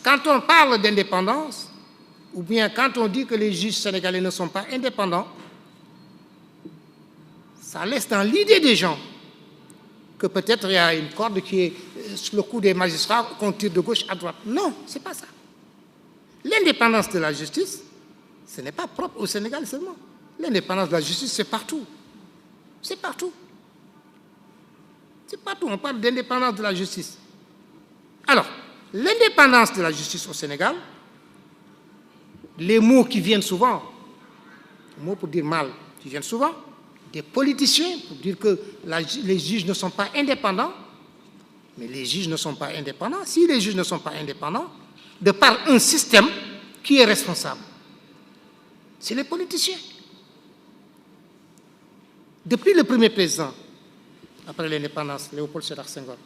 quand on parle d'indépendance, ou bien quand on dit que les juges sénégalais ne sont pas indépendants, ça laisse dans l'idée des gens que peut-être il y a une corde qui est sur le cou des magistrats qu'on tire de gauche à droite. Non, ce n'est pas ça. L'indépendance de la justice, ce n'est pas propre au Sénégal seulement. L'indépendance de la justice, c'est partout. C'est partout. C'est partout. On parle d'indépendance de la justice. Alors, l'indépendance de la justice au Sénégal, les mots qui viennent souvent, les mots pour dire mal qui viennent souvent, des politiciens pour dire que les juges ne sont pas indépendants, mais les juges ne sont pas indépendants. Si les juges ne sont pas indépendants, de par un système qui est responsable, c'est les politiciens. Depuis le premier président, après l'indépendance, Léopold Sédar Senghor,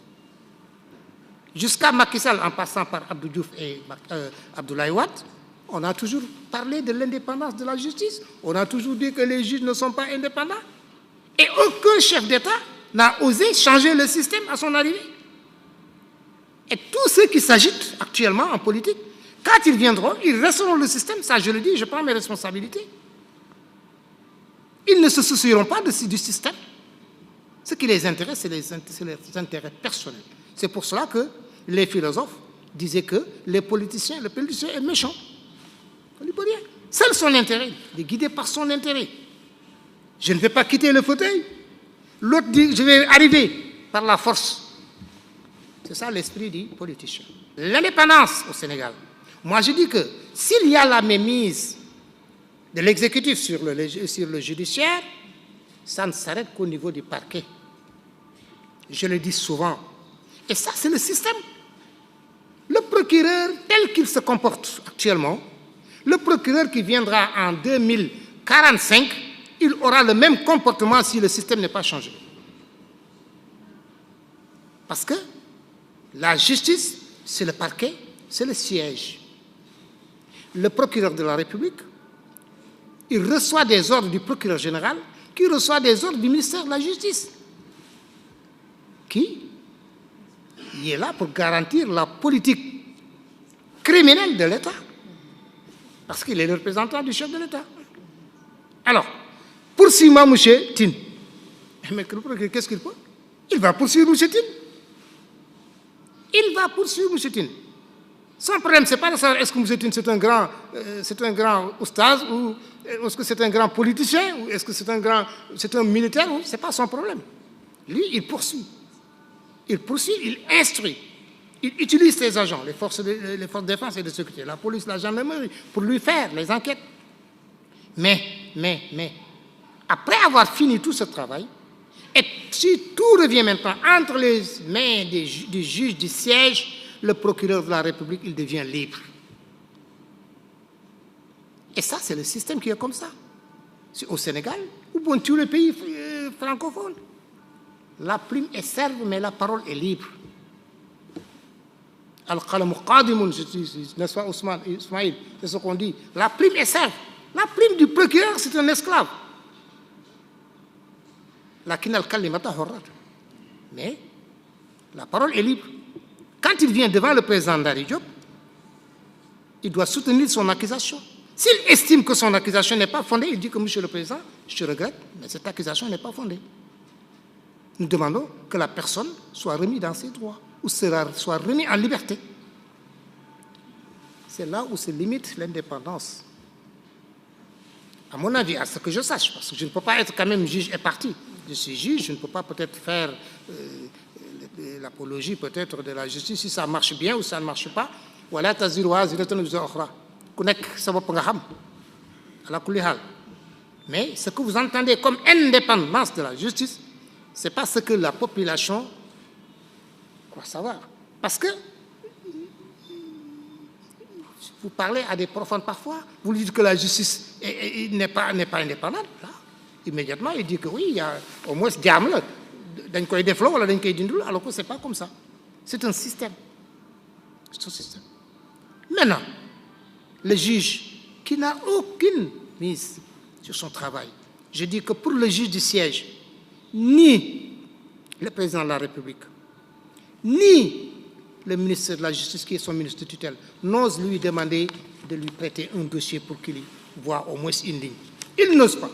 jusqu'à Macky Sall, en passant par Abdou Diouf et Abdoulaye Wade, on a toujours parlé de l'indépendance de la justice. On a toujours dit que les juges ne sont pas indépendants. Et aucun chef d'État n'a osé changer le système à son arrivée. Et tous ceux qui s'agitent actuellement en politique, quand ils viendront, ils resteront le système. Ça, je le dis, je prends mes responsabilités. Ils ne se soucieront pas du système. Ce qui les intéresse, c'est les intérêts personnels. C'est pour cela que les philosophes disaient que le politicien est méchant. On ne peut rien. Seul son intérêt, il est guidé par son intérêt. Je ne vais pas quitter le fauteuil. L'autre dit, je vais arriver par la force. C'est ça l'esprit du politicien. L'indépendance au Sénégal. Moi, je dis que s'il y a la mainmise de l'exécutif sur le judiciaire, ça ne s'arrête qu'au niveau du parquet. Je le dis souvent. Et ça, c'est le système. Le procureur, tel qu'il se comporte actuellement, le procureur qui viendra en 2045, il aura le même comportement si le système n'est pas changé. Parce que la justice, c'est le parquet, c'est le siège. Le procureur de la République, il reçoit des ordres du procureur général, qui reçoit des ordres du ministère de la Justice, qui est là pour garantir la politique criminelle de l'État, parce qu'il est le représentant du chef de l'État. Alors, poursuivre M. Tine. Mais qu'est-ce qu'il peut? Il va poursuivre M. Tine. Il va poursuivre M. Tine. Son problème, ce n'est pas de savoir est-ce que M. Tine c'est un grand oustaz, ou est-ce que c'est un grand politicien, ou est-ce que c'est un militaire, ce n'est pas son problème. Lui, il poursuit. Il poursuit, il instruit. Il utilise ses agents, les forces de défense et de sécurité, la police, la gendarmerie, pour lui faire les enquêtes. Mais, après avoir fini tout ce travail, et si tout revient maintenant entre les mains du juge du siège, le procureur de la République, il devient libre. Et ça, c'est le système qui est comme ça. C'est au Sénégal ou dans tous les pays francophones. La plume est serve, mais la parole est libre. Al-Qalamu Qadimun, n'est-ce pas, Ismaïl, c'est ce qu'on dit. La plume est serve. La plume du procureur, c'est un esclave. Mais la parole est libre. Quand il vient devant le président Ndari Diop, il doit soutenir son accusation. S'il estime que son accusation n'est pas fondée, il dit que, Monsieur le Président, je regrette, mais cette accusation n'est pas fondée. Nous demandons que la personne soit remise dans ses droits ou soit remise en liberté. C'est là où se limite l'indépendance. À mon avis, à ce que je sache, parce que je ne peux pas être quand même juge et parti. Je suis juge, je ne peux pas peut-être faire l'apologie peut-être de la justice, si ça marche bien ou ça ne marche pas. Voilà, mais ce que vous entendez comme indépendance de la justice, ce n'est pas ce que la population croit savoir. Parce que vous parlez à des profanes parfois, vous lui dites que la justice n'est pas indépendante. Là, immédiatement, il dit que oui, il y a au moins ce diable, alors que ce n'est pas comme ça. C'est un système. C'est un système. Maintenant, le juge qui n'a aucune mise sur son travail, je dis que pour le juge du siège, ni le président de la République, ni le ministre de la Justice, qui est son ministre de tutelle, n'ose lui demander de lui prêter un dossier pour qu'il y voit au moins une ligne. Il n'ose pas.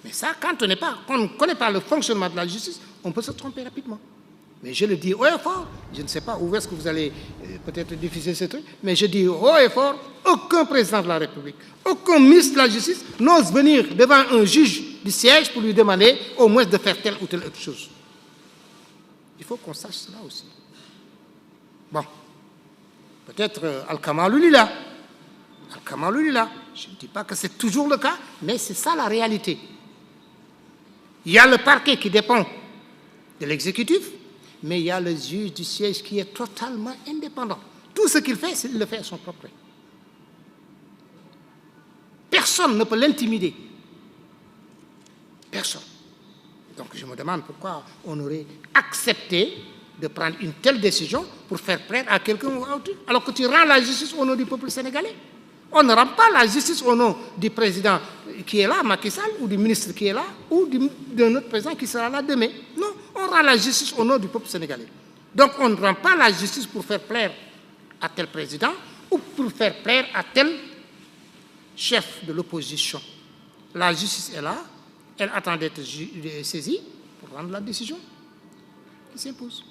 Mais ça, quand on ne connaît pas le fonctionnement de la justice, on peut se tromper rapidement. Mais je le dis haut et fort, je ne sais pas où est-ce que vous allez peut-être diffuser ce truc, mais je dis haut et fort, aucun président de la République, aucun ministre de la Justice n'ose venir devant un juge du siège pour lui demander au moins de faire telle ou telle autre chose. Il faut qu'on sache cela aussi. Bon, peut-être Al-Kamalou Lila. Al-Kamalou Lila. Je ne dis pas que c'est toujours le cas, mais c'est ça la réalité. Il y a le parquet qui dépend de l'exécutif, mais il y a le juge du siège qui est totalement indépendant. Tout ce qu'il fait, il le fait à son propre. Personne ne peut l'intimider. Personne. Donc je me demande pourquoi on aurait accepté de prendre une telle décision pour faire plaire à quelqu'un ou à autre, alors que tu rends la justice au nom du peuple sénégalais. On ne rend pas la justice au nom du président qui est là, Macky Sall, ou du ministre qui est là, ou d'un autre président qui sera là demain. Non, on rend la justice au nom du peuple sénégalais. Donc on ne rend pas la justice pour faire plaire à tel président ou pour faire plaire à tel chef de l'opposition. La justice est là, elle attend d'être saisie pour prendre la décision qui s'impose.